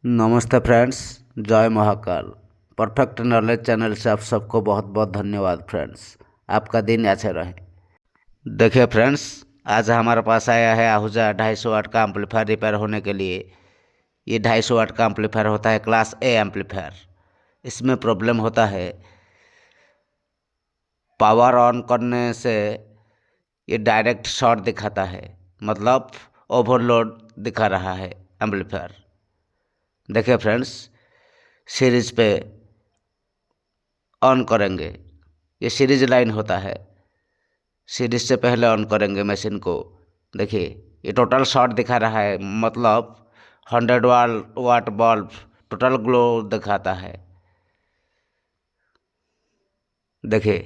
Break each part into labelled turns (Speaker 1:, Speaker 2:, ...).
Speaker 1: नमस्ते फ्रेंड्स। जय Mahakal. Perfect knowledge channel से आप सबको बहुत बहुत धन्यवाद फ्रेंड्स। आपका दिन अच्छा रहे। देखिए फ्रेंड्स, आज हमारे पास आया है आहूजा 250 वाट का एम्पलीफायर रिपेयर होने के लिए। ये 250 वाट का एम्पलीफायर होता है क्लास ए एम्पलीफायर। इसमें प्रॉब्लम होता है, पावर ऑन करने से ये डायरेक्ट शॉर्ट दिखाता है, मतलब ओवरलोड दिखा रहा है एम्पलीफायर। देखिए फ्रेंड्स, सीरीज पे ऑन करेंगे। ये सीरीज लाइन होता है, सीरीज से पहले ऑन करेंगे मशीन को। देखिए ये टोटल शॉर्ट दिखा रहा है, मतलब 100 वाट बल्ब टोटल ग्लो दिखाता है। देखिए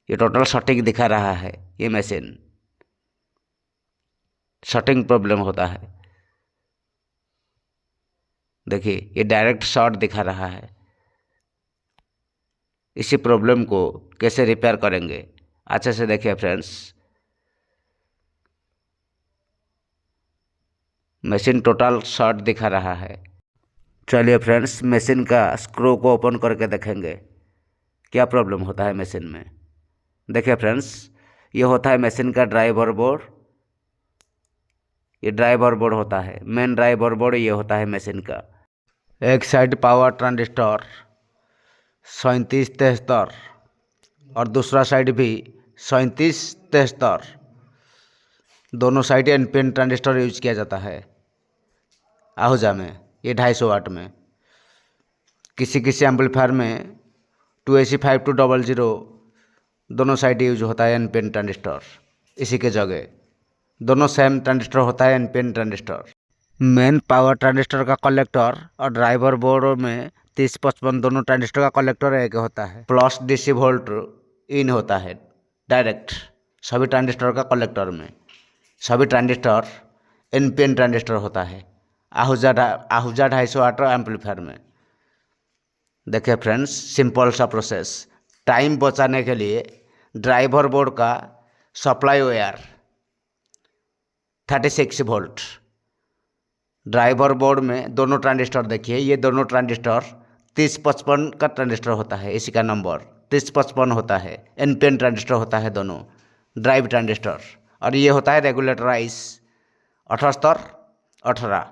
Speaker 1: ये टोटल शॉर्टिंग दिखा रहा है। ये मशीन शॉर्टिंग प्रॉब्लम होता है। देखिए ये डायरेक्ट शॉर्ट दिखा रहा है। इसी प्रॉब्लम को कैसे रिपेयर करेंगे अच्छे से देखिए फ्रेंड्स। मशीन टोटल शॉर्ट दिखा रहा है। चलिए फ्रेंड्स, मशीन का स्क्रू को ओपन करके देखेंगे क्या प्रॉब्लम होता है मशीन में। देखिए फ्रेंड्स, ये होता है मशीन का ड्राइवर बोर्ड। ये ड्राइवर बोर्ड होता है, मेन ड्राइवर बोर्ड ये होता है मशीन का। एक साइड पावर ट्रांजिस्टर 3773 और दूसरा साइड भी 3773। दोनों साइड एनपीएन ट्रांजिस्टर यूज किया जाता है आहूजा में। ये 250 वाट में। किसी किसी एम्पलीफायर में 2AC5200 दोनों साइड यूज होता है एनपीएन ट्रांजिस्टर। इसी के जगह दोनों सेम ट्रांजिस्टर होता है NPN transistor. Main power transistor का कलेक्टर और ड्राइवर बोर्ड में 3055 दोनों ट्रांजिस्टर का कलेक्टर एक होता है। प्लस डीसी वोल्ट इन होता है डायरेक्ट सभी ट्रांजिस्टर का कलेक्टर में। सभी ट्रांजिस्टर एनपीएन ट्रांजिस्टर होता है आहूजा 250 वाट एम्पलीफायर में। देखिए फ्रेंड्स, सिंपल सा प्रोसेस। टाइम बचाने के लिए ड्राइवर बोर्ड का supply wire 36 volt, driver board में दोनों ट्रांजिस्टर देखिए, ये दोनों ट्रांजिस्टर 3055 का ट्रांजिस्टर होता है। इसी का नंबर 3055 होता है। एनपीएन ट्रांजिस्टर होता है दोनों, ड्राइव ट्रांजिस्टर। और ये होता है रेगुलेटर आइस 7818।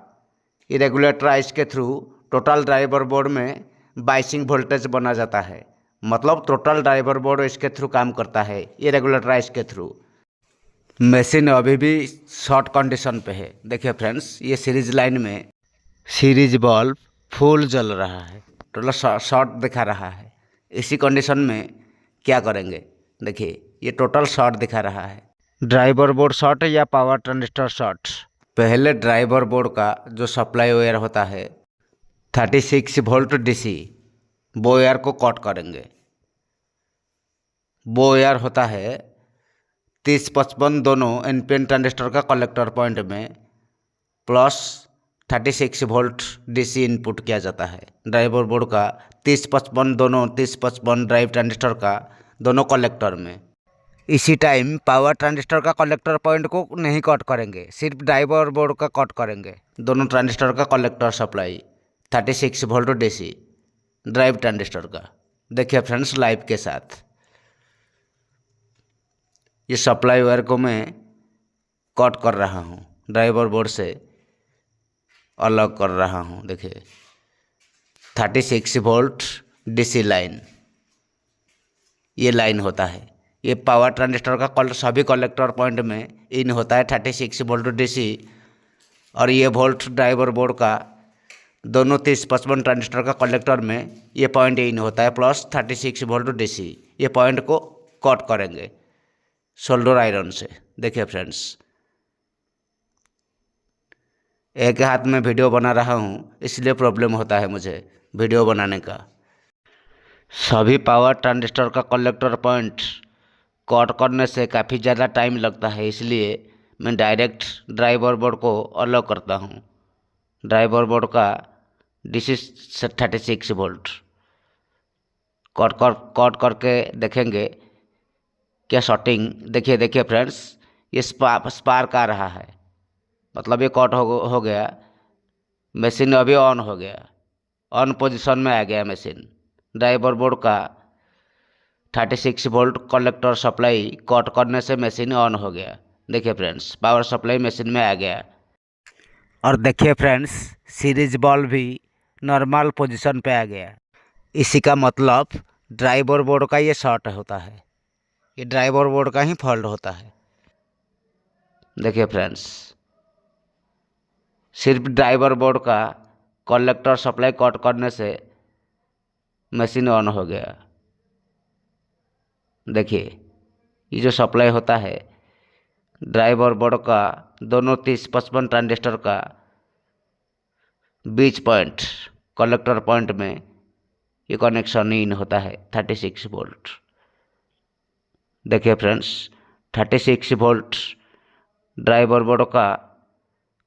Speaker 1: ये रेगुलेटर आइस के थ्रू टोटल ड्राइवर बोर्ड में बाइसिंग वोल्टेज बना जाता है, मतलब टोटल ड्राइवर बोर्ड इसके थ्रू काम करता है, ये रेगुलेटर आइस के थ्रू। मशीन अभी भी शॉर्ट कंडीशन पे है। देखिए फ्रेंड्स, ये सीरीज लाइन में सीरीज बल्ब फुल जल रहा है, टोटल शॉर्ट दिखा रहा है। इसी कंडीशन में क्या करेंगे, देखिए ये टोटल शॉर्ट दिखा रहा है। ड्राइवर बोर्ड शॉर्ट या पावर ट्रांजिस्टर शॉर्ट। पहले ड्राइवर बोर्ड का जो सप्लाई वायर होता है 36 वोल्ट डीसी, वो वायर को कट करेंगे। वो वायर होता है 3055 दोनों एनपीएन ट्रांजिस्टर का कलेक्टर पॉइंट में प्लस 36 वोल्ट डीसी इनपुट किया जाता है ड्राइवर बोर्ड का 3055 दोनों 3055 ड्राइव ट्रांजिस्टर का दोनों कलेक्टर में। इसी टाइम पावर ट्रांजिस्टर का कलेक्टर पॉइंट को नहीं कट करेंगे, सिर्फ ड्राइवर बोर्ड का कट करेंगे। दोनों ट्रांजिस्टर का collector supply 36 volt DC drive transistor का। देखिए फ्रेंड्स लाइव के साथ, ये सप्लाई वायर को मैं कट कर रहा हूँ, ड्राइवर बोर्ड से अलग कर रहा हूँ। देखिए 36 वोल्ट डीसी लाइन, ये लाइन होता है। ये पावर ट्रांजिस्टर का सभी कलेक्टर पॉइंट में इन होता है 36 वोल्ट डीसी। और ये वोल्ट ड्राइवर बोर्ड का दोनों 3055 ट्रांजिस्टर का कलेक्टर में ये पॉइंट इन होता है प्लस 36 वोल्ट डीसी। ये पॉइंट को कट करेंगे सोल्डर आयरन से। देखिए फ्रेंड्स, एक हाथ में वीडियो बना रहा हूँ, इसलिए प्रॉब्लम होता है मुझे वीडियो बनाने का। सभी पावर ट्रांजिस्टर का कलेक्टर पॉइंट कट करने से काफ़ी ज़्यादा टाइम लगता है, इसलिए मैं डायरेक्ट ड्राइवर बोर्ड को अलग करता हूँ। ड्राइवर बोर्ड का डीसी 36 वोल्ट कट करके देखेंगे क्या शॉर्टिंग। देखिए फ्रेंड्स, ये स्पार्क आ रहा है, मतलब ये कट हो गया। मशीन अभी ऑन हो गया, ऑन पोजीशन में आ गया मशीन। ड्राइवर बोर्ड का 36 वोल्ट कलेक्टर सप्लाई कट करने से मशीन ऑन हो गया। देखिए फ्रेंड्स, पावर सप्लाई मशीन में आ गया। और देखिए फ्रेंड्स, सीरीज बल्ब भी नॉर्मल पोजीशन पे आ गया। इसी का मतलब ड्राइवर बोर्ड का ये शॉर्ट होता है, ये ड्राइवर बोर्ड का ही फॉल्ट होता है। देखिए फ्रेंड्स, सिर्फ ड्राइवर बोर्ड का कलेक्टर सप्लाई कट करने से मशीन ऑन हो गया। देखिए, ये जो सप्लाई होता है ड्राइवर बोर्ड का दोनों 30-55 ट्रांजिस्टर का बीच पॉइंट कलेक्टर पॉइंट में ये कनेक्शन इन होता है 36 वोल्ट। देखिए फ्रेंड्स, 36 वोल्ट ड्राइवर बोर्ड का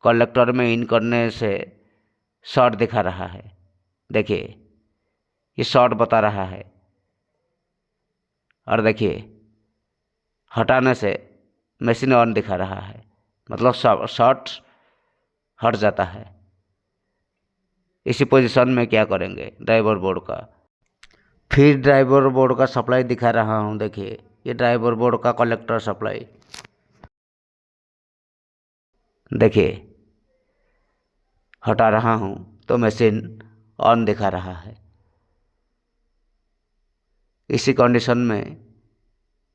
Speaker 1: कलेक्टर में इन करने से शॉर्ट दिखा रहा है। देखिए, ये शॉर्ट बता रहा है। और देखिए, हटाने से मशीन ऑन दिखा रहा है, मतलब शॉर्ट हट जाता है। इसी पोजीशन में क्या करेंगे ड्राइवर बोर्ड का, फिर ड्राइवर बोर्ड का सप्लाई दिखा रहा हूँ। देखिए, ये ड्राइवर बोर्ड का कलेक्टर सप्लाई। देखिए, हटा रहा हूँ तो मशीन ऑन दिखा रहा है। इसी कंडीशन में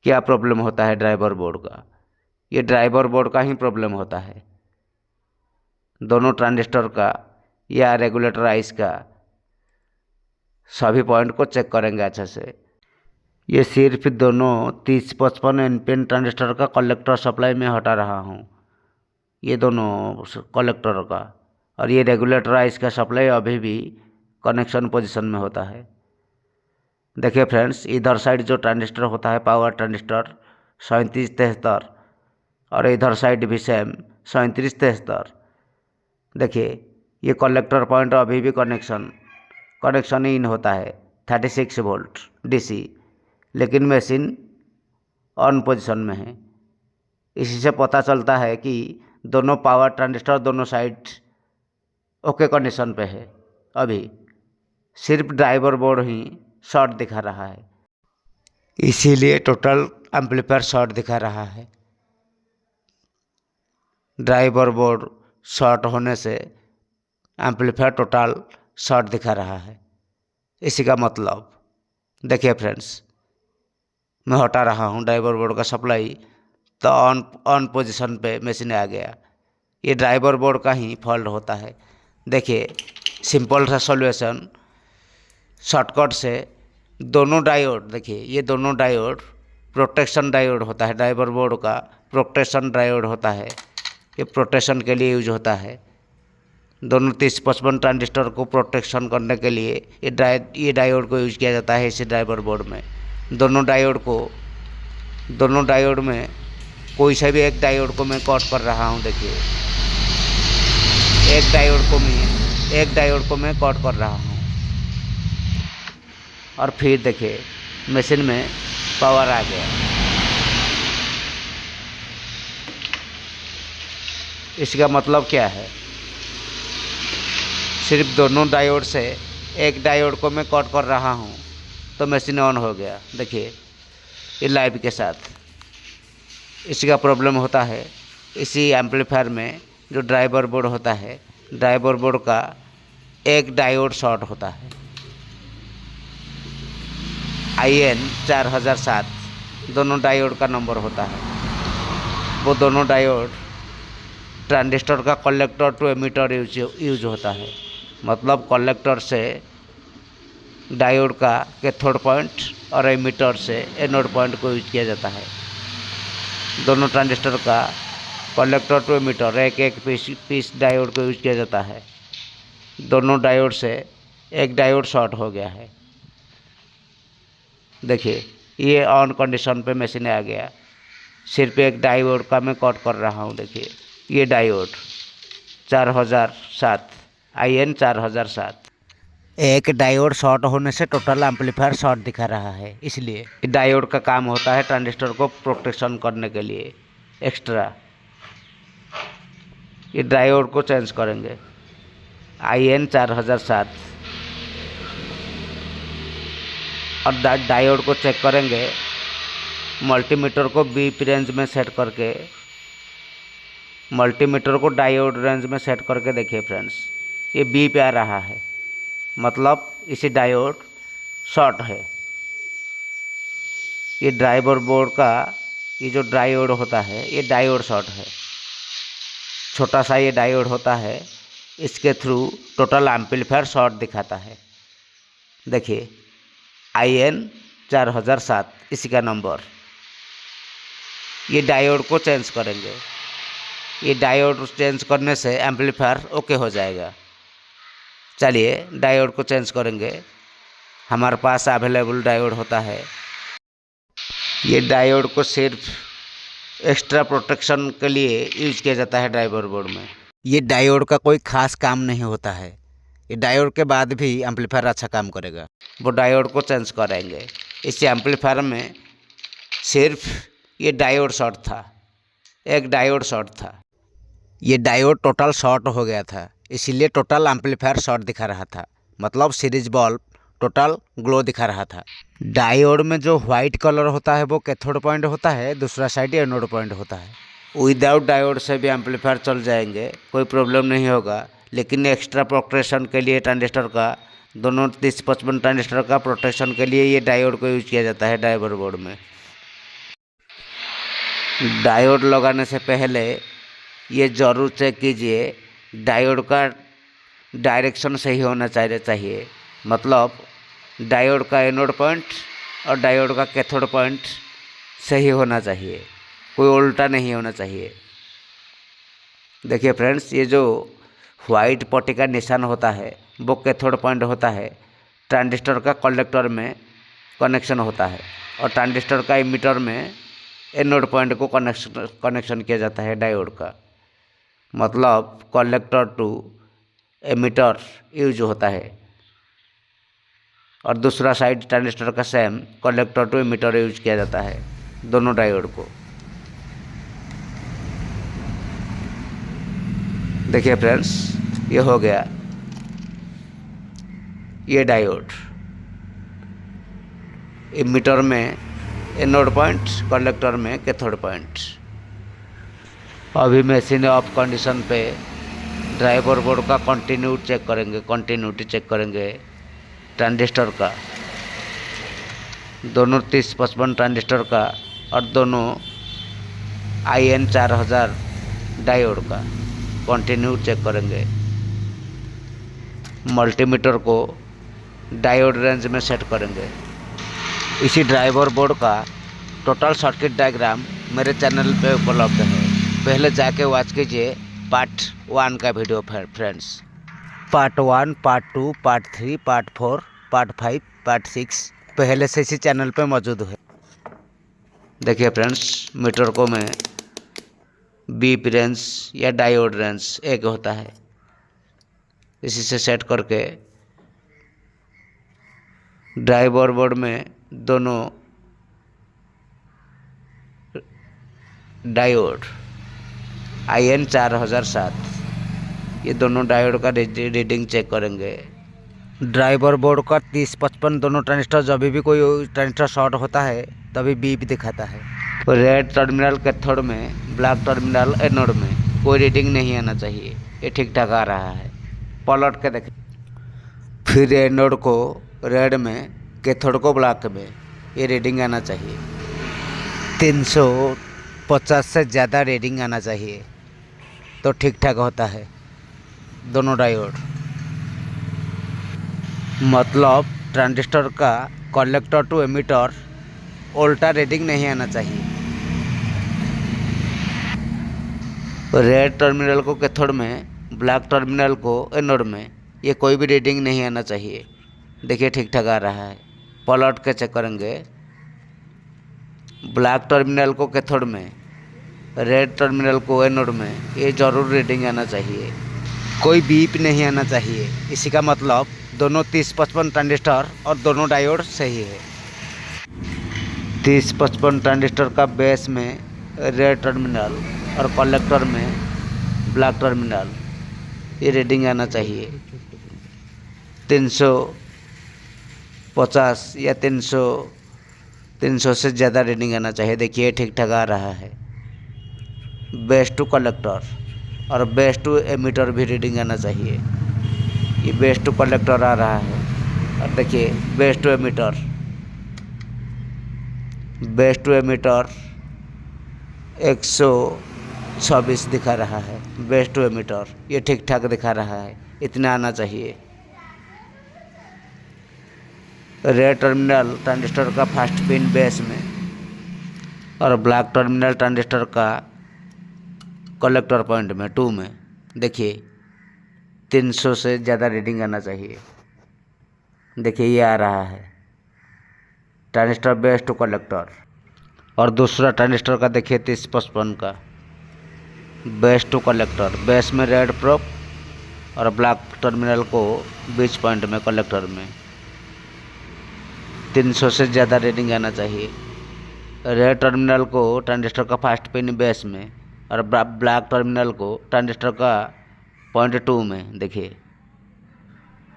Speaker 1: क्या प्रॉब्लम होता है ड्राइवर बोर्ड का, ये ड्राइवर बोर्ड का ही प्रॉब्लम होता है। दोनों ट्रांजिस्टर का या रेगुलेटर आइस का सभी पॉइंट को चेक करेंगे अच्छे से। ये सिर्फ दोनों 30-55 एनपीएन ट्रांजिस्टर का कलेक्टर सप्लाई में हटा रहा हूँ, ये दोनों कलेक्टर का। और ये रेगुलेटर आइस का सप्लाई अभी भी कनेक्शन पोजीशन में होता है। देखिए फ्रेंड्स, इधर साइड जो ट्रांजिस्टर होता है पावर ट्रांजिस्टर 3773, और इधर साइड भी सेम 3773। देखिए, ये कलेक्टर पॉइंट अभी भी कनेक्शन इन होता है 36 वोल्ट डीसी, लेकिन मशीन ऑन पोजीशन में है। इसी से पता चलता है कि दोनों पावर ट्रांजिस्टर दोनों साइड ओके कंडीशन पे है। अभी सिर्फ ड्राइवर बोर्ड ही शॉर्ट दिखा रहा है, इसीलिए टोटल एम्पलीफायर शॉर्ट दिखा रहा है। ड्राइवर बोर्ड शॉर्ट होने से एम्पलीफायर टोटल शॉर्ट दिखा रहा है। इसी का मतलब देखिए फ्रेंड्स, मैं हटा रहा हूँ ड्राइवर बोर्ड का सप्लाई, तो ऑन पोजीशन पे मशीन आ गया। ये ड्राइवर बोर्ड का ही फॉल्ट होता है। देखिए, सिंपल सा सॉल्यूशन, शॉर्टकट से दोनों डायोड, देखिए ये दोनों डायोड प्रोटेक्शन डायोड होता है, ड्राइवर बोर्ड का प्रोटेक्शन डायोड होता है। ये प्रोटेक्शन के लिए यूज होता है। दोनों 30-55 ट्रांजिस्टर को प्रोटेक्शन करने के लिए ये डायोड को यूज किया जाता है इसी ड्राइवर बोर्ड में। दोनों डायोड में कोई से भी एक डायोड को मैं कट कर रहा हूँ। देखिए, एक डायोड को मैं कट कर रहा हूँ। और फिर देखिए, मशीन में पावर आ गया। इसका मतलब क्या है, सिर्फ दोनों डायोड से एक डायोड को मैं कट कर रहा हूँ तो मशीन ऑन हो गया। देखिए, ये लाइव के साथ इसका प्रॉब्लम होता है। इसी एम्पलीफायर में जो ड्राइवर बोर्ड होता है, ड्राइवर बोर्ड का एक डायोड शॉर्ट होता है, IN 4007 दोनों डायोड का नंबर होता है। वो दोनों डायोड ट्रांजिस्टर का कलेक्टर टू एमीटर यूज होता है, मतलब कलेक्टर से डायोड का कैथोड पॉइंट और एमीटर से एनोड पॉइंट को यूज किया जाता है। दोनों ट्रांजिस्टर का कलेक्टर टू एमीटर एक पीस डायोड को यूज किया जाता है। दोनों डायोड से एक डायोड शॉर्ट हो गया है। देखिए, ये ऑन कंडीशन पे मशीन आ गया। सिर्फ एक डायोड का मैं कट कर रहा हूँ। देखिए, ये डायोड 4007 IN 4007, एक डायोड शॉर्ट होने से टोटल एम्पलीफायर शॉर्ट दिखा रहा है। इसलिए डायोड का काम होता है ट्रांजिस्टर को प्रोटेक्शन करने के लिए एक्स्ट्रा। ये डायोड को चेंज करेंगे। IN 4007 और डायोड को चेक करेंगे मल्टीमीटर को बीप रेंज में सेट करके, मल्टीमीटर को डायोड रेंज में सेट करके देखिए फ्रेंड्स, ये बीप आ रहा है, मतलब इसी डायोड शॉर्ट है। ये ड्राइवर बोर्ड का ये जो डायोड होता है ये डायोड शॉर्ट है। छोटा सा ये डायोड होता है, इसके थ्रू टोटल एम्पलीफायर शॉर्ट दिखाता है। देखिए IN 4007 इसी का नंबर। ये डायोड को चेंज करेंगे, ये डायोड चेंज करने से एम्पलीफायर ओके हो जाएगा। चलिए डायोड को चेंज करेंगे। हमारे पास अवेलेबल डायोड होता है। ये डायोड को सिर्फ एक्स्ट्रा प्रोटेक्शन के लिए यूज किया जाता है ड्राइवर बोर्ड में। ये डायोड का कोई खास काम नहीं होता है, ये डायोड के बाद भी एम्पलीफायर अच्छा काम करेगा। वो डायोड को चेंज करेंगे। इस एम्पलीफायर में सिर्फ ये डायोड शॉर्ट था, एक डायोड शॉर्ट था। ये डायोड टोटल शॉर्ट हो गया था, इसीलिए टोटल एम्पलीफायर शॉर्ट दिखा रहा था, मतलब सीरीज बल्ब टोटल ग्लो दिखा रहा था। डायोड में जो वाइट कलर होता है वो कैथोड पॉइंट होता है, दूसरा साइड एनोड पॉइंट होता है। विदाउट डायोड से भी एम्पलीफायर चल जाएंगे, कोई प्रॉब्लम नहीं होगा। लेकिन एक्स्ट्रा प्रोटेक्शन के लिए ट्रांजिस्टर का, दोनों 30-55 ट्रांजिस्टर का प्रोटेक्शन के लिए ये डायोड को यूज किया जाता है ड्राइवर बोर्ड में। डायोड लगाने से पहले ये ज़रूर चेक कीजिए डायोड का डायरेक्शन सही होना चाहिए, मतलब डायोड का एनोड पॉइंट और डायोड का कैथोड पॉइंट सही होना चाहिए, कोई उल्टा नहीं होना चाहिए। देखिए फ्रेंड्स, ये जो वाइट पट्टी का निशान होता है वो कैथोड पॉइंट होता है। ट्रांजिस्टर का कलेक्टर में कनेक्शन होता है और ट्रांजिस्टर का इमीटर में एनोड पॉइंट को कनेक्शन किया जाता है डायोड का, मतलब कलेक्टर टू एमीटर यूज होता है। और दूसरा साइड ट्रांजिस्टर का same collector to emitter use किया जाता है दोनों डायोड को। देखिए फ्रेंड्स, ये हो गया ये डायोड, एमीटर में एनोड पॉइंट, कलेक्टर में कैथोड पॉइंट। अभी मशीन ऑफ कंडीशन पे ड्राइवर बोर्ड का कंटिन्यूटी चेक करेंगे ट्रांजिस्टर का, दोनों 30-55 ट्रांजिस्टर का और दोनों IN 4000 डायोड का कंटिन्यू चेक करेंगे। मल्टीमीटर को डायोड रेंज में सेट करेंगे। इसी ड्राइवर बोर्ड का टोटल सर्किट डायग्राम मेरे चैनल पे उपलब्ध है, पहले जाके वॉच कीजिए पार्ट 1 का video friends. Part 1, part 2, part 3, part 4, part 5, part 6 पहले से इसी चैनल पे मौजूद है। देखिए फ्रेंड्स, मीटर को मैं बीप रेंज या डायोड रेंज एक होता है, इसी से सेट करके ड्राइवर बोर्ड में दोनों डायोड IN 4007 ये दोनों डायोड का रीडिंग चेक करेंगे। ड्राइवर बोर्ड का 30-55 दोनों ट्रांजिस्टर, जब भी कोई ट्रांजिस्टर शॉर्ट होता है तभी बीप दिखाता है। रेड टर्मिनल कैथोड में, ब्लैक टर्मिनल एनोड में कोई रीडिंग नहीं आना चाहिए, ये ठीक ठाक आ रहा है। पलट के देखें, फिर एनोड को रेड में, कैथोड को ब्लैक में, ये रीडिंग आना चाहिए। 350 से ज़्यादा रीडिंग आना चाहिए तो ठीक ठाक होता है दोनों डायोड, मतलब ट्रांजिस्टर का कलेक्टर टू एमीटर उल्टा रीडिंग नहीं आना चाहिए। रेड टर्मिनल को कैथोड में, ब्लैक टर्मिनल को एनोड में, ये कोई भी रीडिंग नहीं आना चाहिए। देखिए ठीक ठाक आ रहा है। पलट के चेक करेंगे, ब्लैक टर्मिनल को कैथोड में, रेड टर्मिनल को एनोड में, ये ज़रूर रीडिंग आना चाहिए, कोई बीप नहीं आना चाहिए। इसी का मतलब दोनों 30-55 ट्रांजिस्टर और दोनों डायोड सही है। 30-55 ट्रांजिस्टर का बेस में रेड टर्मिनल और कलेक्टर में ब्लैक टर्मिनल, ये रीडिंग आना चाहिए। 350 या 300 से ज़्यादा रीडिंग आना चाहिए। देखिए ठीक ठाक आ रहा है। बेस टू कलेक्टर और बेस टू एमीटर भी रीडिंग आना चाहिए। ये बेस टू कलेक्टर आ रहा है और देखिए बेस टू एमीटर 126 दिखा रहा है। बेस टू एमीटर ये ठीक ठाक दिखा रहा है, इतना आना चाहिए। रेड टर्मिनल ट्रांजिस्टर का फर्स्ट पिन बेस में और ब्लैक टर्मिनल ट्रांजिस्टर का कलेक्टर पॉइंट में 2 में देखिए 300 से ज़्यादा रीडिंग आना चाहिए। देखिए ये आ रहा है ट्रांजिस्टर बेस टू कलेक्टर। और दूसरा ट्रांजिस्टर का देखिए 3055 का बेस टू कलेक्टर, बेस में रेड प्रोब और ब्लैक टर्मिनल को बीच पॉइंट में कलेक्टर में 300 से ज़्यादा रीडिंग आना चाहिए। रेड टर्मिनल को ट्रांजिस्टर का फर्स्ट पिन बेस में और ब्लैक टर्मिनल को ट्रांजिस्टर का पॉइंट 2 में देखिए।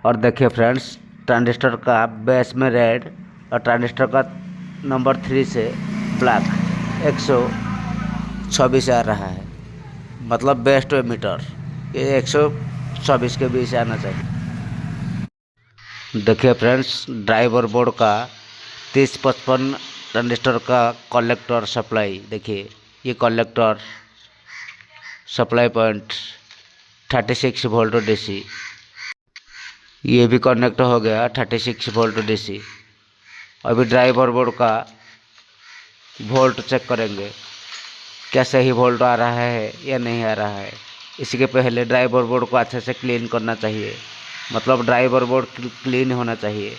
Speaker 1: और देखिए फ्रेंड्स ट्रांजिस्टर का बेस में रेड और ट्रांजिस्टर का नंबर 3 से ब्लैक 126 आ रहा है, मतलब बेस टू एमीटर ये 126 के बीच आना चाहिए। देखिए फ्रेंड्स ड्राइवर बोर्ड का 3055 ट्रांजिस्टर का कलेक्टर सप्लाई देखिए। ये collector supply point 36 volt DC, ये भी कनेक्ट हो गया 36 वोल्ट डीसी। अभी ड्राइवर बोर्ड का वोल्ट चेक करेंगे, क्या सही वोल्ट आ रहा है या नहीं आ रहा है। इसके पहले ड्राइवर बोर्ड को अच्छे से क्लीन करना चाहिए, मतलब ड्राइवर बोर्ड क्लीन होना चाहिए।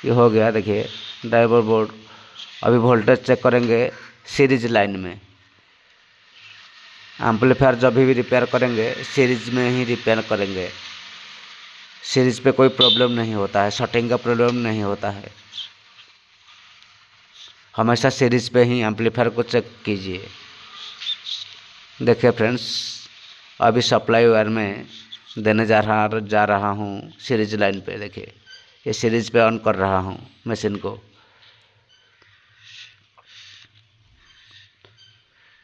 Speaker 1: ये हो गया देखिए ड्राइवर बोर्ड। अभी वोल्टेज चेक करेंगे सीरीज लाइन में। एम्पलीफायर जब भी रिपेयर करेंगे सीरीज में ही रिपेयर करेंगे। सीरीज पे कोई प्रॉब्लम नहीं होता है, शॉर्टिंग का प्रॉब्लम नहीं होता है। हमेशा सीरीज पे ही एम्पलीफायर को चेक कीजिए। देखिए फ्रेंड्स अभी सप्लाई वायर में देने जा रहा हूँ सीरीज लाइन पे। देखिए ये सीरीज पे ऑन कर रहा हूँ मशीन को।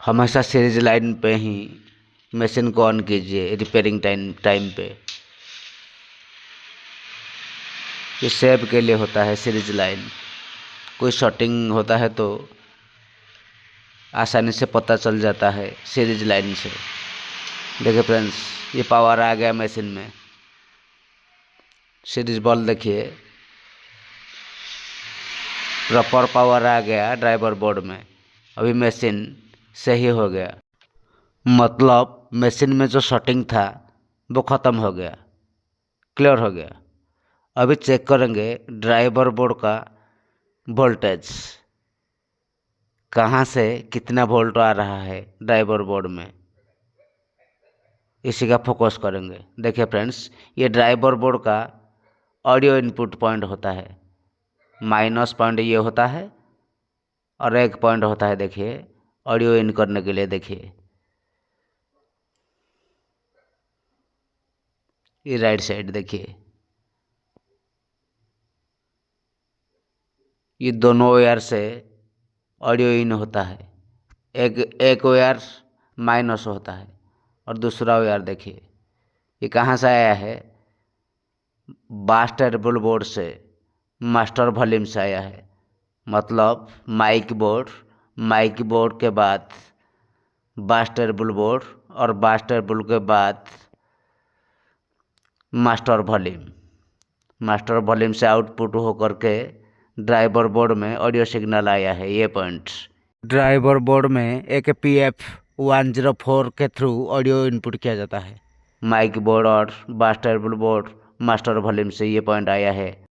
Speaker 1: हमेशा सीरीज लाइन पे ही मशीन को ऑन कीजिए रिपेयरिंग टाइम पे। ये सेव के लिए होता है सीरीज लाइन। कोई शॉर्टिंग होता है तो आसानी से पता चल जाता है सीरीज लाइन से। देखिए फ्रेंड्स ये पावर आ गया मशीन में। सीरीज बॉल देखिए प्रॉपर पावर आ गया ड्राइवर बोर्ड में। अभी मशीन सही हो गया, मतलब मशीन में जो शॉर्टिंग था वो ख़त्म हो गया, क्लियर हो गया। अभी चेक करेंगे ड्राइवर बोर्ड का वोल्टेज, कहाँ से कितना वोल्ट आ रहा है ड्राइवर बोर्ड में, इसी का फोकस करेंगे। देखिए फ्रेंड्स ये ड्राइवर बोर्ड का ऑडियो इनपुट पॉइंट होता है। माइनस पॉइंट ये होता है और एक पॉइंट होता है देखिए ऑडियो इन करने के लिए। देखिए ये राइट साइड देखिए, ये दोनों वायर से ऑडियो इन होता है। एक वायर माइनस होता है और दूसरा वायर देखिए ये कहाँ से आया है, बास टेबल बोर्ड से, मास्टर वॉल्यूम से आया है। मतलब माइक बोर्ड के बाद बास टेबल बोर्ड और बास टेबल के बाद मास्टर वॉल्यूम से आउटपुट होकर के ड्राइवर बोर्ड में ऑडियो सिग्नल आया है। ये पॉइंट ड्राइवर बोर्ड में एक PF104 के थ्रू ऑडियो इनपुट किया जाता है। माइक बोर्ड और बास टेबल बोर्ड मास्टर वॉल्यूम से ये पॉइंट आया है।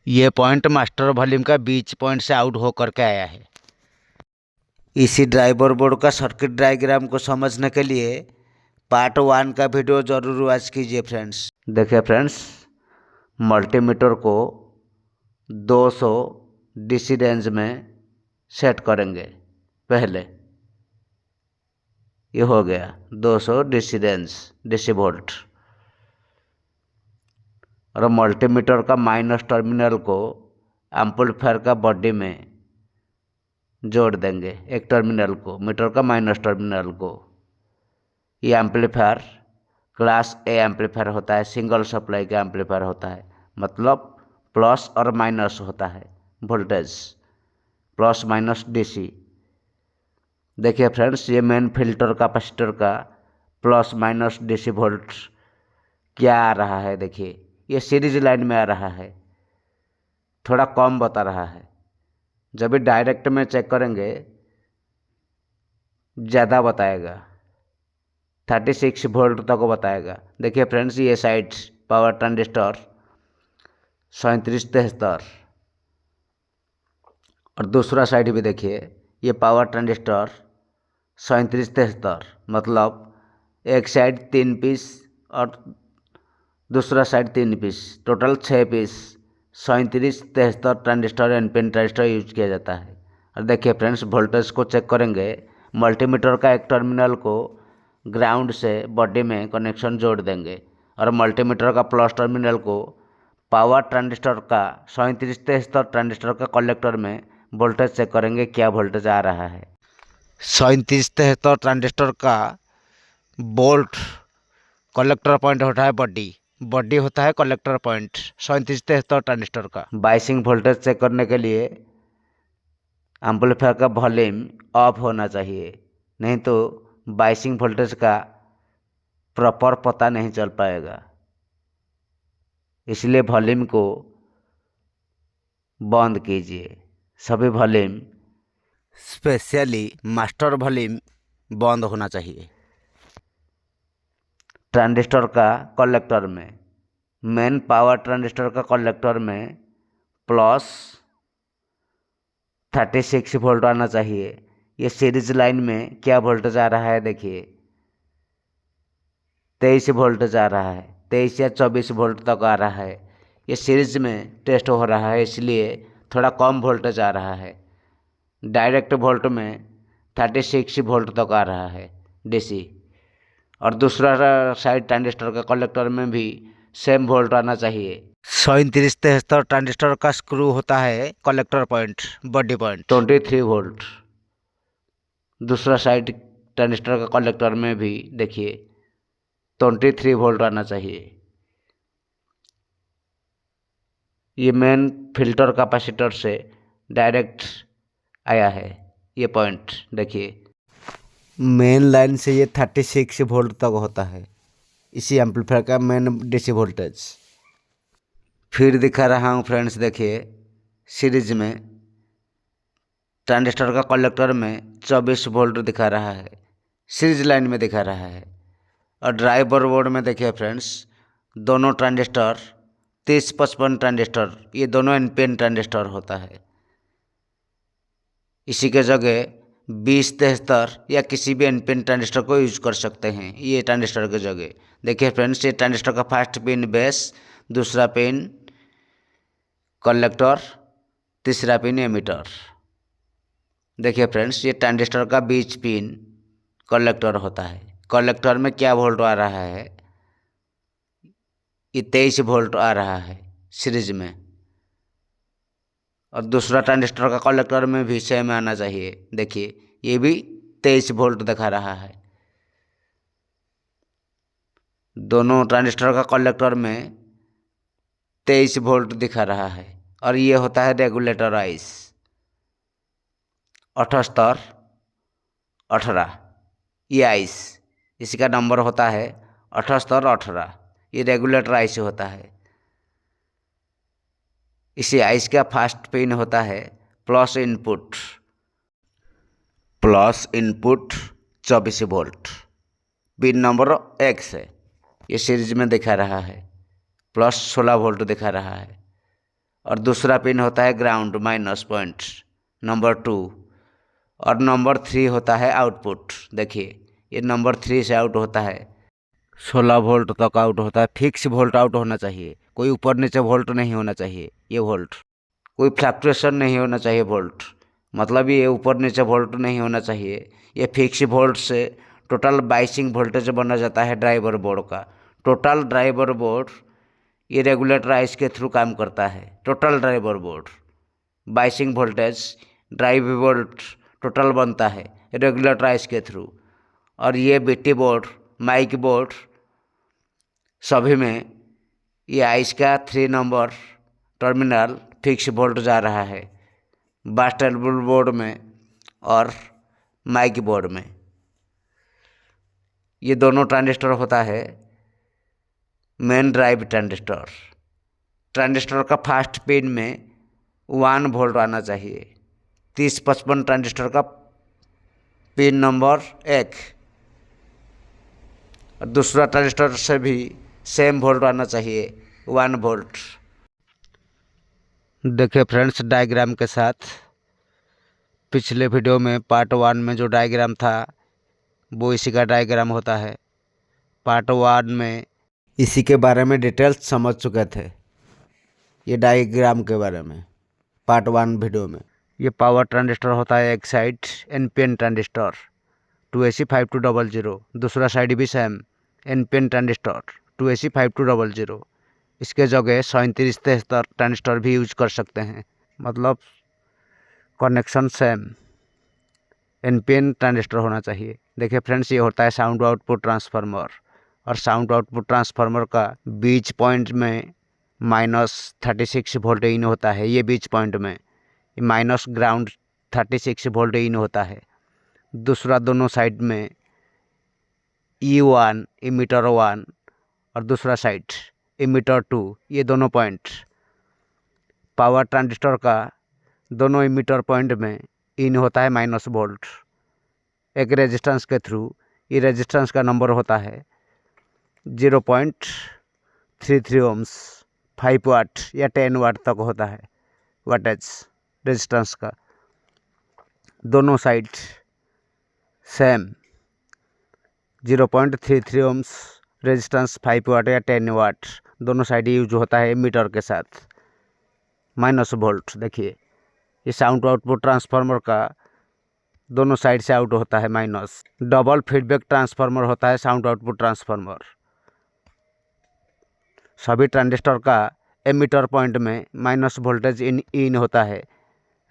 Speaker 1: ये पॉइंट मास्टर वॉल्यूम का बीच पॉइंट से आउट होकर के आया है। इसी ड्राइवर बोर्ड का सर्किट डायग्राम को समझने के लिए पार्ट 1 का वीडियो जरूर वॉच कीजिए फ्रेंड्स। देखिए फ्रेंड्स मल्टीमीटर को 200 डीसी रेंज में सेट करेंगे। पहले ये हो गया 200 डीसी रेंज, डीसी वोल्ट। और मल्टीमीटर का माइनस टर्मिनल को एम्पलीफायर का बॉडी में जोड़ देंगे, एक टर्मिनल को, मीटर का माइनस टर्मिनल को। ये एम्पलीफायर क्लास ए एम्पलीफायर होता है, सिंगल सप्लाई का एम्पलीफायर होता है, मतलब प्लस और माइनस होता है वोल्टेज, प्लस माइनस डीसी। देखिए फ्रेंड्स, ये मेन फिल्टर कैपेसिटर का प्लस माइनस डीसी वोल्ट क्या आ रहा है। देखिए ये सीरीज लाइन में आ रहा है, थोड़ा कम बता रहा है। जब भी डायरेक्ट में चेक करेंगे ज़्यादा बताएगा, 36 वोल्ट तक बताएगा। देखिए फ्रेंड्स, ये साइड पावर ट्रांजिस्टर 3773 और दूसरा साइड भी देखिए, ये पावर ट्रांजिस्टर 3773, मतलब एक साइड 3 पीस और दूसरा side 3 piece, total 6 piece 3773 transistor NPN transistor use किया जाता है। और देखिए फ्रेंड्स, वोल्टेज को चेक करेंगे, मल्टीमीटर का एक टर्मिनल को ग्राउंड से बॉडी में कनेक्शन जोड़ देंगे और मल्टीमीटर का प्लस टर्मिनल को पावर ट्रांजिस्टर का 3773 ट्रांजिस्टर का कलेक्टर में वोल्टेज चेक करेंगे क्या वोल्टेज आ रहा है। 3773 ट्रांजिस्टर का बोल्ट कलेक्टर पॉइंट होता है बॉडी, बॉडी होता है कलेक्टर पॉइंट 3773 ट्रांजिस्टर का। बाइसिंग वोल्टेज चेक करने के लिए एम्पलीफायर का वॉल्यूम ऑफ होना चाहिए, नहीं तो बाइसिंग वोल्टेज का प्रॉपर पता नहीं चल पाएगा। इसलिए वॉल्यूम को बंद कीजिए, सभी वॉल्यूम, स्पेशली मास्टर वॉल्यूम बंद होना चाहिए। ट्रांजिस्टर का कलेक्टर में, मेन पावर ट्रांजिस्टर का कलेक्टर में प्लस 36 वोल्ट आना चाहिए। ये सीरीज लाइन में क्या वोल्टेज आ रहा है देखिए, 23 वोल्टेज आ रहा है, 23 या 24 वोल्ट तक आ रहा है। ये सीरीज में टेस्ट हो रहा है, इसलिए थोड़ा कम वोल्टेज आ रहा है। डायरेक्ट वोल्ट में 36 वोल्ट तक आ रहा है डीसी। और दूसरा साइड ट्रांजिस्टर का कलेक्टर में भी सेम वोल्ट आना चाहिए। 3773 ट्रांजिस्टर का स्क्रू होता है collector point, body point 23 volt. दूसरा साइड ट्रांजिस्टर का कलेक्टर में भी देखिए 23 वोल्ट आना चाहिए। ये मेन फिल्टर कैपेसिटर से डायरेक्ट आया है, ये पॉइंट देखिए, मेन लाइन से ये 36 वोल्ट तक होता है इसी एम्पलीफायर का मेन डीसी वोल्टेज। फिर दिखा रहा हूँ फ्रेंड्स, देखिए सीरीज में ट्रांजिस्टर का कलेक्टर में 24 वोल्ट दिखा रहा है, सीरीज लाइन में दिखा रहा है। और ड्राइवर बोर्ड में देखिए फ्रेंड्स, दोनों ट्रांजिस्टर 3055 ट्रांजिस्टर, ये दोनों एनपीएन ट्रांजिस्टर होता है। इसी के जगह 2073 या किसी भी एनपीएन ट्रांजिस्टर को यूज कर सकते हैं ये ट्रांजिस्टर के जगह। देखिए फ्रेंड्स, ये ट्रांजिस्टर का फर्स्ट पिन बेस, दूसरा पिन कलेक्टर, तीसरा पिन एमीटर। देखिए फ्रेंड्स, ये ट्रांजिस्टर का बीच पिन कलेक्टर होता है। कलेक्टर में क्या वोल्ट आ रहा है, ये 23 वोल्ट आ रहा है सीरीज में। और दूसरा ट्रांजिस्टर का कलेक्टर में भी सेम आना चाहिए। देखिए ये भी 23 वोल्ट दिखा रहा है। दोनों ट्रांजिस्टर का कलेक्टर में 23 वोल्ट दिखा रहा है। और ये होता है रेगुलेटर आइस 78 18, ये आइस, इसका नंबर होता है 78 18, ये रेगुलेटर आइस होता है। इसी आइस का फर्स्ट पिन होता है plus input 24 volt, pin number 1 से ये सीरीज में दिखा रहा है, प्लस 16 वोल्ट दिखा रहा है। और दूसरा पिन होता है ग्राउंड माइनस पॉइंट नंबर 2, और नंबर 3 होता है आउटपुट। देखिए ये नंबर 3 से आउट होता है, 16 वोल्ट तक आउट होता है। फिक्स वोल्ट आउट होना चाहिए, कोई ऊपर नीचे वोल्ट नहीं होना चाहिए। ये वोल्ट कोई फ्लक्चुएशन नहीं होना चाहिए, वोल्ट मतलब ये ऊपर नीचे वोल्ट नहीं होना चाहिए। ये फिक्स वोल्ट से टोटल बाइसिंग वोल्टेज बना जाता है ड्राइवर बोर्ड का। टोटल ड्राइवर बोर्ड ये रेगुलेटर आइस के थ्रू काम करता है। Total driver board biasing voltage drive volt total बनता है रेगुलेटर आइस के थ्रू। और ये बीटी बोर्ड माइक बोर्ड सभी में ये आइस का 3 नंबर टर्मिनल फिक्स वोल्ट जा रहा है बास टेबल बोर्ड में और माइक बोर्ड में। ये दोनों ट्रांजिस्टर होता है मेन ड्राइव ट्रांजिस्टर। ट्रांजिस्टर का फर्स्ट पिन में 1 वोल्ट आना चाहिए। 3055 ट्रांजिस्टर का पिन नंबर 1 और दूसरा ट्रांजिस्टर से भी सेम वोल्ट आना चाहिए 1 वोल्ट। देखिए फ्रेंड्स डायग्राम के साथ पिछले वीडियो में पार्ट 1 में जो डायग्राम था वो इसी का डायग्राम होता है। पार्ट 1 में इसी के बारे में डिटेल्स समझ चुके थे ये डायग्राम के बारे में पार्ट 1 वीडियो में। ये पावर ट्रांजिस्टर होता है एक साइड एनपीएन ट्रांजिस्टर 2AC5200, दूसरा साइड भी सेम एनपीएन ट्रांजिस्टर 2AC5200। इसके जगह 3773 ट्रांजिस्टर भी यूज कर सकते हैं, मतलब कनेक्शन सेम एनपीएन ट्रांजिस्टर होना चाहिए। देखिए फ्रेंड्स ये होता है साउंड आउटपुट ट्रांसफार्मर और साउंड आउटपुट ट्रांसफार्मर का बीच पॉइंट में -36 वोल्ट इन होता है। ये बीच पॉइंट में माइनस ग्राउंड 36 वोल्ट इन होता है। दूसरा दोनों साइड में E1 इमीटर 1 और दूसरा साइड इमीटर 2, ये दोनों पॉइंट पावर ट्रांजिस्टर का दोनों इमीटर पॉइंट में इन होता है माइनस वोल्ट एक रेजिस्टेंस के थ्रू। ये रेजिस्टेंस का नंबर होता है 0.33 ओम्स, 5 वाट या 10 वाट तक होता है वाटेज रेजिस्टेंस का। दोनों साइड सेम 0.33 ओम्स रेजिस्टेंस, 5 वाट या 10 वाट दोनों साइड यूज होता है मीटर के साथ माइनस वोल्ट। देखिए ये साउंड आउटपुट ट्रांसफार्मर का दोनों साइड से आउट होता है माइनस। डबल फीडबैक ट्रांसफार्मर होता है साउंड आउटपुट ट्रांसफार्मर। सभी ट्रांजिस्टर का एमीटर पॉइंट में माइनस वोल्टेज इन होता है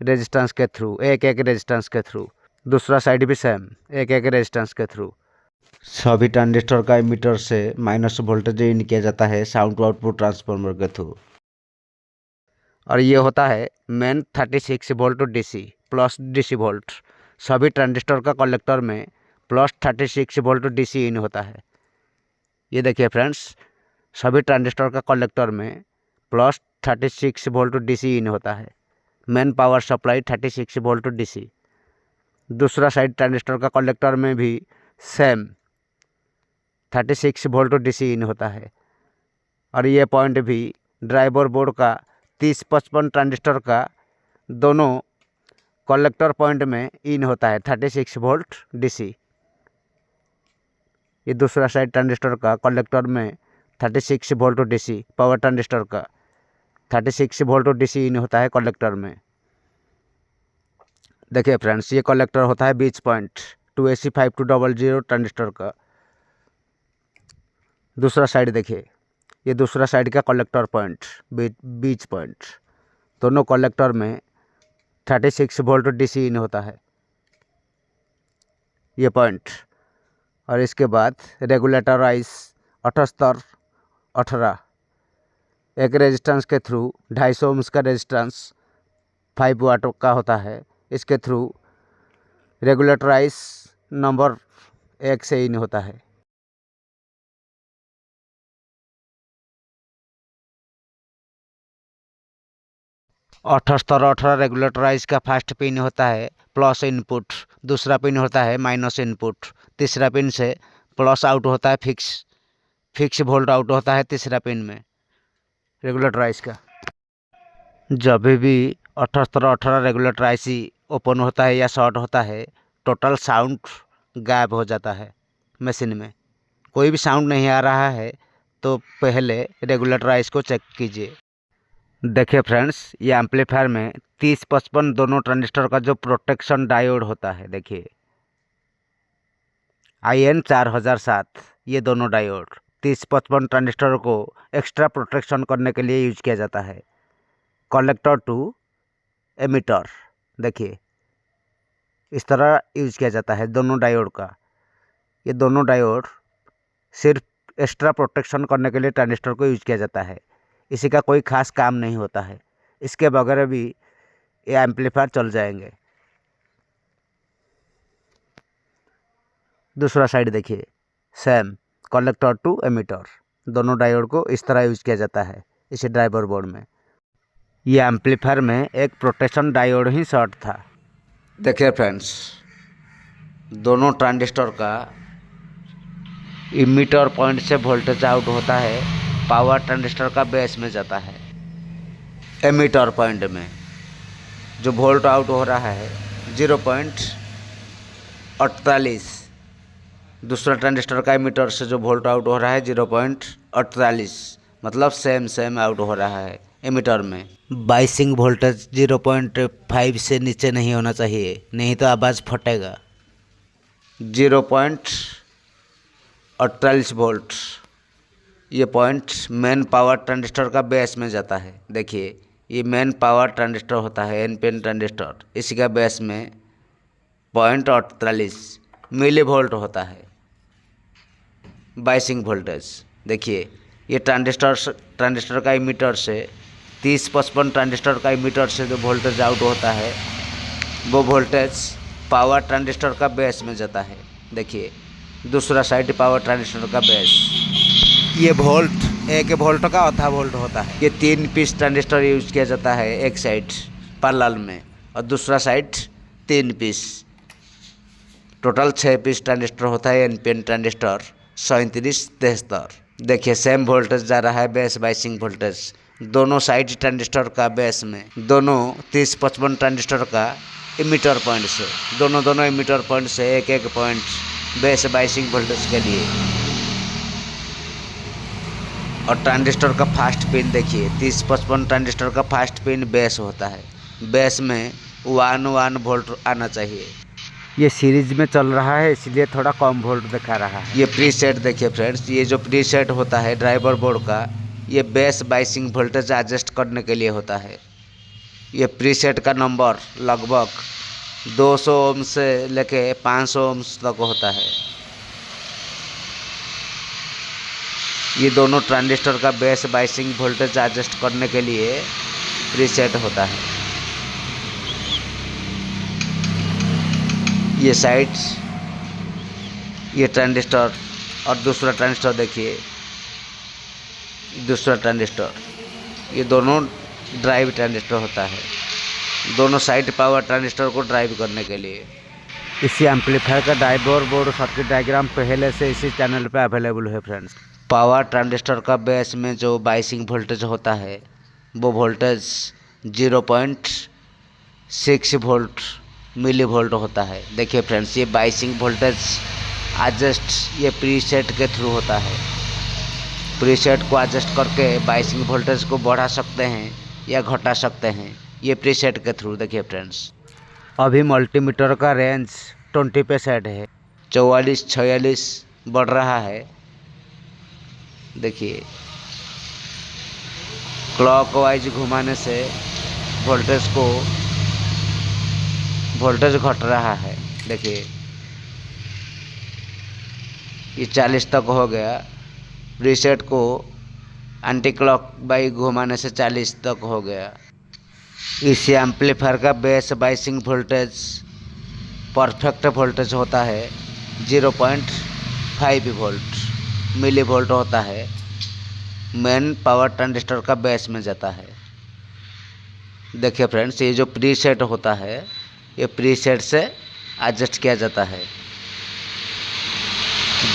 Speaker 1: रेजिस्टेंस के थ्रू, एक रेजिस्टेंस के थ्रू। दूसरा साइड भी सेम एक रेजिस्टेंस के थ्रू। सभी ट्रांजिस्टर का एमीटर से माइनस वोल्टेज इन किया जाता है साउंड आउटपुट ट्रांसफार्मर के थ्रू। और ये होता है main 36 volt DC plus DC volt. सभी ट्रांजिस्टर का कलेक्टर में +36 वोल्ट डीसी इन होता है। ये देखिए फ्रेंड्स सभी ट्रांजिस्टर का कलेक्टर में +36 वोल्ट डीसी इन होता है। Main power supply 36 volt DC. दूसरा साइड ट्रांजिस्टर का कलेक्टर में भी सेम 36 वोल्ट डीसी इन होता है। और ये पॉइंट भी ड्राइवर बोर्ड का 3055 ट्रांजिस्टर का दोनों कलेक्टर पॉइंट में इन होता है 36 वोल्ट डीसी। ये दूसरा साइड ट्रांजिस्टर का कलेक्टर में 36 वोल्ट डीसी, पावर ट्रांजिस्टर का 36 वोल्ट डीसी इन होता है कलेक्टर में। देखिए फ्रेंड्स ये कलेक्टर होता है बीच पॉइंट 2AC5200 ट्रांजिस्टर का। दूसरा साइड देखिए ये दूसरा साइड का कलेक्टर पॉइंट बीच पॉइंट, दोनों कलेक्टर में 36 वोल्ट डीसी इन होता है ये पॉइंट। और इसके बाद रेगुलेटर आइस 7818 एक रेजिस्टेंस के थ्रू 250 ओम्स का रेजिस्टेंस 5 वाट का होता है। इसके थ्रू रेगुलेटर आइस नंबर 1 से इन होता है। अठहत्तर रेगुलेटर आइस का फर्स्ट पिन होता है प्लस इनपुट, दूसरा पिन होता है माइनस इनपुट, तीसरा पिन से प्लस आउट होता है फिक्स वोल्ट आउट होता है तीसरा पिन में रेगुलेटर आइस का। जब भी 7818 रेगुलेटर आइस ओपन होता है या शॉर्ट होता है टोटल साउंड गायब हो जाता है मशीन में। कोई भी साउंड नहीं आ रहा है तो पहले रेगुलेटर आइस को चेक कीजिए। देखिए फ्रेंड्स ये एम्पलीफायर में 3055 दोनों ट्रांजिस्टर का जो प्रोटेक्शन डायोड होता है, देखिए IN 4007 ये दोनों डायोड 3055 ट्रांजिस्टर को एक्स्ट्रा प्रोटेक्शन करने के लिए यूज किया जाता है। कलेक्टर टू एमिटर, देखिए इस तरह यूज किया जाता है दोनों डायोड का। ये दोनों डायोड सिर्फ एक्स्ट्रा प्रोटेक्शन करने के लिए ट्रांजिस्टर को यूज किया जाता है, इसी का कोई खास काम नहीं होता है। इसके बगैर भी ये एम्पलीफायर चल जाएंगे। दूसरा साइड देखिए, सेम कलेक्टर टू एमिटर, दोनों डायोड को इस तरह यूज किया जाता है इसी ड्राइवर बोर्ड में। ये एम्पलीफायर में एक प्रोटेक्शन डायोड ही शॉर्ट था। देखिए फ्रेंड्स, दोनों ट्रांजिस्टर का इमीटर पॉइंट से वोल्टेज आउट होता है, पावर ट्रांजिस्टर का बेस में जाता है। एमीटर पॉइंट में जो वोल्ट आउट हो रहा है 0.48, दूसरा ट्रांजिस्टर का एमीटर से जो वोल्ट आउट हो रहा है 0.48, मतलब सेम आउट हो रहा है एमीटर में। बाइसिंग वोल्टेज 0.5 से नीचे नहीं होना चाहिए, नहीं तो आवाज़ फटेगा। 0.48 वोल्ट ये पॉइंट मेन पावर ट्रांजिस्टर का बेस में जाता है। देखिए ये मेन पावर ट्रांजिस्टर होता है, एनपीएन ट्रांजिस्टर, इसी का बेस में 0.48 मिली वोल्ट होता है बाइसिंग वोल्टेज। देखिए ये ट्रांजिस्टर का इमीटर से 3055 ट्रांजिस्टर का इमीटर से जो वोल्टेज आउट होता है वो वोल्टेज पावर ट्रांजिस्टर का बेस में जाता है। देखिए दूसरा साइड पावर ट्रांजिस्टर का बेस, ये वोल्ट 1 वोल्ट का आधा वोल्ट होता है। ये 3 पीस ट्रांजिस्टर यूज किया जाता है, एक साइड पैरेलल में और दूसरा side 3 piece, total 6 piece transistor होता है एनपीएन ट्रांजिस्टर 3773। देखिए सेम वोल्टेज जा रहा है बेस बाइसिंग वोल्टेज दोनों साइड ट्रांजिस्टर का बेस में, दोनों 3055 ट्रांजिस्टर का इमीटर पॉइंट से, दोनों इमीटर पॉइंट से एक पॉइंट बेस बाइसिंग वोल्टेज के लिए। और ट्रांजिस्टर का फास्ट पिन देखिए, 3055 ट्रांजिस्टर का फास्ट पिन बेस होता है, बेस में 1 वोल्ट आना चाहिए। ये सीरीज में चल रहा है इसलिए थोड़ा कम वोल्ट दिखा रहा है। ये प्रीसेट देखिए फ्रेंड्स, ये जो प्रीसेट होता है ड्राइवर बोर्ड का, ये बेस बाइसिंग वोल्टेज एडजस्ट करने के लिए होता है। ये प्रीसेट का नंबर लगभग 200 ओम से लेके 500 ओम तक होता है। ये दोनों ट्रांजिस्टर का बेस बाइसिंग वोल्टेज एडजस्ट करने के लिए प्रीसेट होता है। ये साइड्स, ये ट्रांजिस्टर और दूसरा ट्रांजिस्टर देखिए, दूसरा ट्रांजिस्टर, ये दोनों ड्राइव ट्रांजिस्टर होता है, दोनों साइड पावर ट्रांजिस्टर को ड्राइव करने के लिए। इसी एम्पलीफायर का ड्राइवर बोर्ड सर्किट डायग्राम पहले से इसी चैनल पे अवेलेबल है फ्रेंड्स। पावर ट्रांजिस्टर का बेस में जो बाइसिंग वोल्टेज होता है वो वोल्टेज 0.6 वोल्ट मिली वोल्ट होता है। देखिए फ्रेंड्स, ये बाइसिंग वोल्टेज एडजस्ट ये प्रीसेट के थ्रू होता है। प्रीसेट को एडजस्ट करके बाइसिंग वोल्टेज को बढ़ा सकते हैं या घटा सकते हैं, ये प्रीसेट के थ्रू। देखिए फ्रेंड्स, अभी मल्टीमीटर का रेंज 20 पे सेट है, 44-46 बढ़ रहा है। देखिए क्लॉकवाइज घुमाने से वोल्टेज घट रहा है। देखिए ये 40 तक हो गया, प्रीसेट को एंटी क्लॉक बाई घुमाने से 40 तक हो गया। इस एम्पलीफायर का base biasing voltage perfect voltage होता है 0.5 वोल्ट मिली वोल्ट होता है, मेन पावर ट्रांजिस्टर का बेस में जाता है। देखिए फ्रेंड्स, ये जो प्रीसेट होता है ये प्रीसेट से एडजस्ट किया जाता है।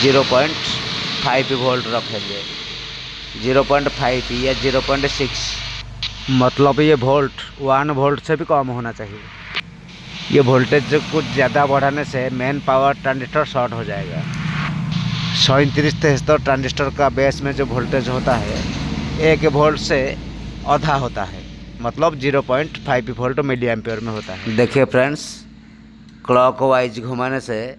Speaker 1: 0.5 वोल्ट रखेंगे, 0.5 या 0.6, मतलब ये वोल्ट 1 वोल्ट से भी कम होना चाहिए। ये वोल्टेज कुछ ज़्यादा बढ़ाने से मेन पावर ट्रांजिस्टर शॉर्ट हो जाएगा। 3773 ट्रांजिस्टर का बेस में जो वोल्टेज होता है 1 वोल्ट से आधा होता है, मतलब 0.5 वोल्ट मिली एम्पियर में होता है। देखिए फ्रेंड्स, क्लॉकवाइज घुमाने से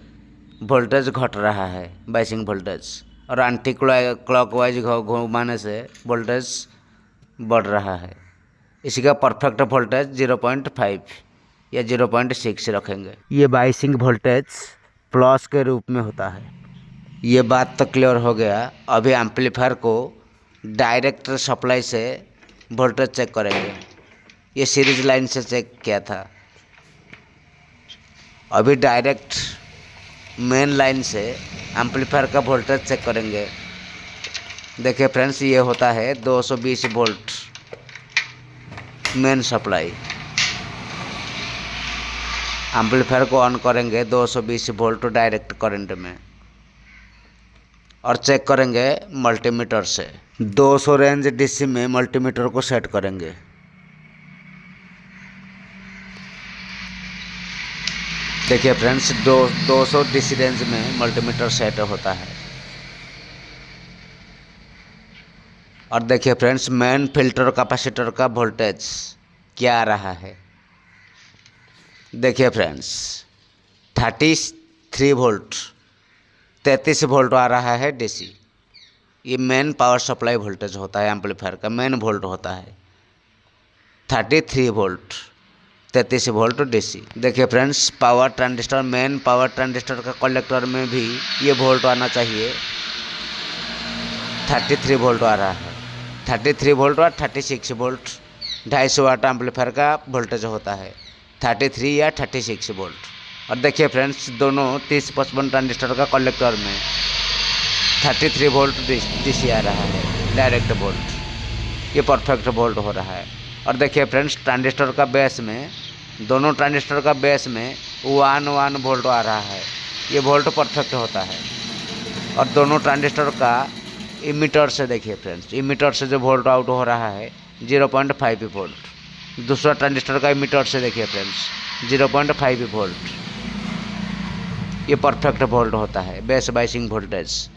Speaker 1: वोल्टेज घट रहा है बाइसिंग वोल्टेज, और एंटी क्लॉकवाइज घुमाने से वोल्टेज बढ़ रहा है। इसी का परफेक्ट वोल्टेज 0.5 या 0.6 रखेंगे। ये बाइसिंग वोल्टेज प्लस के रूप में होता है। ये बात तो क्लियर हो गया। अभी एम्पलीफायर को डायरेक्ट सप्लाई से वोल्टेज चेक करेंगे। ये सीरीज लाइन से चेक किया था। अभी डायरेक्ट मेन लाइन से एम्पलीफायर का वोल्टेज चेक करेंगे। देखिए फ्रेंड्स, ये होता है 220 वोल्ट मेन सप्लाई। एम्पलीफायर को ऑन करेंगे 220 वोल्ट डायरेक्ट करंट में और चेक करेंगे मल्टीमीटर से। 200 रेंज डीसी में मल्टीमीटर को सेट करेंगे। देखिए फ्रेंड्स, 200 डीसी रेंज में मल्टीमीटर सेट होता है। और देखिए फ्रेंड्स, मेन फिल्टर कैपेसिटर का वोल्टेज क्या आ रहा है। देखिए फ्रेंड्स, 33 वोल्ट 33 वोल्ट आ रहा है डीसी। ये मेन पावर सप्लाई वोल्टेज होता है, एम्पलीफायर का मेन वोल्ट होता है 33 वोल्ट 33 वोल्ट डीसी। देखिए friends, power transistor main power transistor का कलेक्टर में भी ये वोल्ट आना चाहिए। 33 वोल्ट आ रहा है। 33 वोल्ट और 36 वोल्ट 250 वाट एम्पलीफायर का वोल्टेज होता है, 33 या 36 वोल्ट। और देखिए फ्रेंड्स, दोनों 30-55 ट्रांजिस्टर का कलेक्टर में 33 वोल्ट डीसी आ रहा है, डायरेक्ट वोल्ट। ये परफेक्ट वोल्ट हो रहा है। और देखिए फ्रेंड्स, ट्रांजिस्टर का बेस में, दोनों ट्रांजिस्टर का बेस में 1 वोल्ट आ रहा है। ये वोल्ट परफेक्ट होता है। और दोनों ट्रांजिस्टर का इमीटर से देखिए फ्रेंड्स, इमीटर से जो वोल्ट आउट हो रहा है 0.5 वोल्ट। दूसरा ट्रांजिस्टर का इमीटर से देखिए फ्रेंड्स 0.5 वोल्ट। ये परफेक्ट वोल्ट होता है, बेस बाइसिंग वोल्टेज।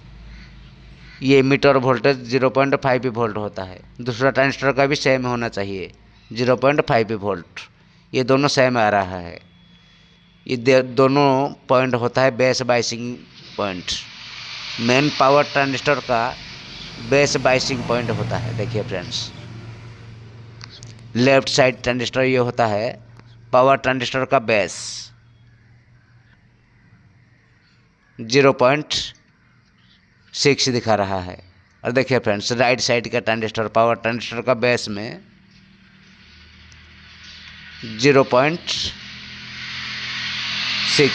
Speaker 1: ये इमीटर वोल्टेज 0.5 वोल्ट होता है। दूसरा ट्रांजिस्टर का भी सेम होना चाहिए 0.5 वोल्ट। ये दोनों सेम आ रहा है। ये दोनों पॉइंट होता है base biasing point. Main power transistor का बेस बाइसिंग पॉइंट होता है। देखिए फ्रेंड्स, लेफ्ट साइड ट्रांजिस्टर ये होता है पावर ट्रांजिस्टर का बेस 0.6 दिखा रहा है। और देखिए फ्रेंड्स, राइट साइड का ट्रांजिस्टर पावर ट्रांजिस्टर का बेस में 0.6,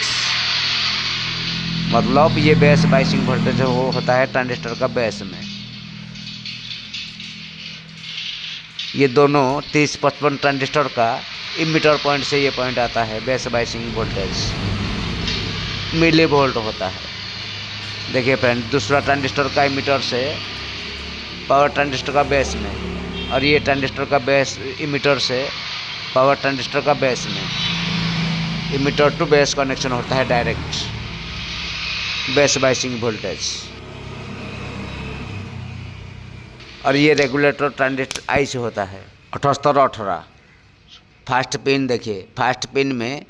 Speaker 1: मतलब ये बेस बाइसिंग वोल्टेज वो होता है ट्रांजिस्टर का बेस में। ये दोनों 30-55 ट्रांजिस्टर का इमीटर पॉइंट से ये पॉइंट आता है base biasing voltage, millivolt होता है। देखिए फ्रेंड, दूसरा ट्रांजिस्टर का इमीटर से पावर ट्रांजिस्टर का बेस में, और ये ट्रांजिस्टर का बेस इमीटर से पावर ट्रांजिस्टर का बेस में। इमीटर टू बेस कनेक्शन होता है डायरेक्ट बेस बाइसिंग वोल्टेज। और ये रेगुलेटर ट्रांजिस्टर आई से होता है 78-18। फर्स्ट पिन देखिए, फर्स्ट पिन में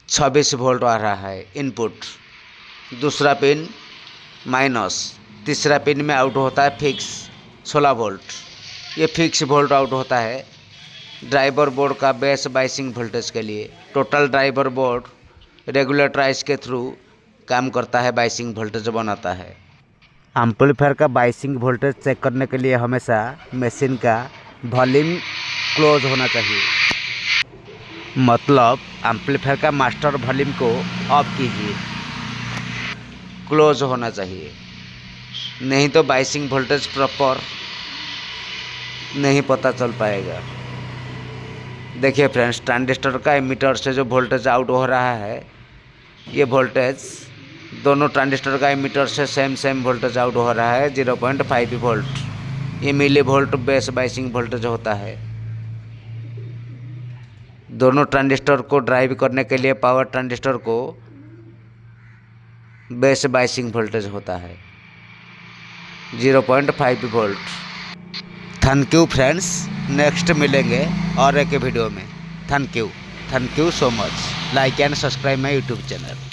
Speaker 1: 26 वोल्ट आ रहा है इनपुट। दूसरा पिन माइनस, तीसरा पिन में आउट होता है फिक्स 16 वोल्ट। ये फिक्स वोल्ट आउट होता है ड्राइवर बोर्ड का बेस बाइसिंग वोल्टेज के लिए। Total driver board regulator ice के थ्रू काम करता है, बाइसिंग वोल्टेज बनाता है। एम्पलीफायर का बाइसिंग वोल्टेज चेक करने के लिए हमेशा मशीन का वॉल्यूम क्लोज होना चाहिए, मतलब एम्पलीफायर का मास्टर वॉल्यूम को ऑफ कीजिए, क्लोज होना चाहिए, नहीं तो बाइसिंग वोल्टेज प्रॉपर नहीं पता चल पाएगा। देखिए फ्रेंड्स, ट्रांजिस्टर का एमीटर से जो वोल्टेज आउट हो रहा है, ये वोल्टेज दोनों ट्रांजिस्टर का एमीटर से सेम वोल्टेज आउट हो रहा है 0.5 वोल्ट। ये millivolt base biasing voltage होता है। दोनों ट्रांजिस्टर को ड्राइव करने के लिए पावर ट्रांजिस्टर को बेस बाइसिंग वोल्टेज होता है 0.5 volt. Thank you friends, next मिलेंगे और एक वीडियो में। Thank you so much. Like and subscribe my YouTube channel.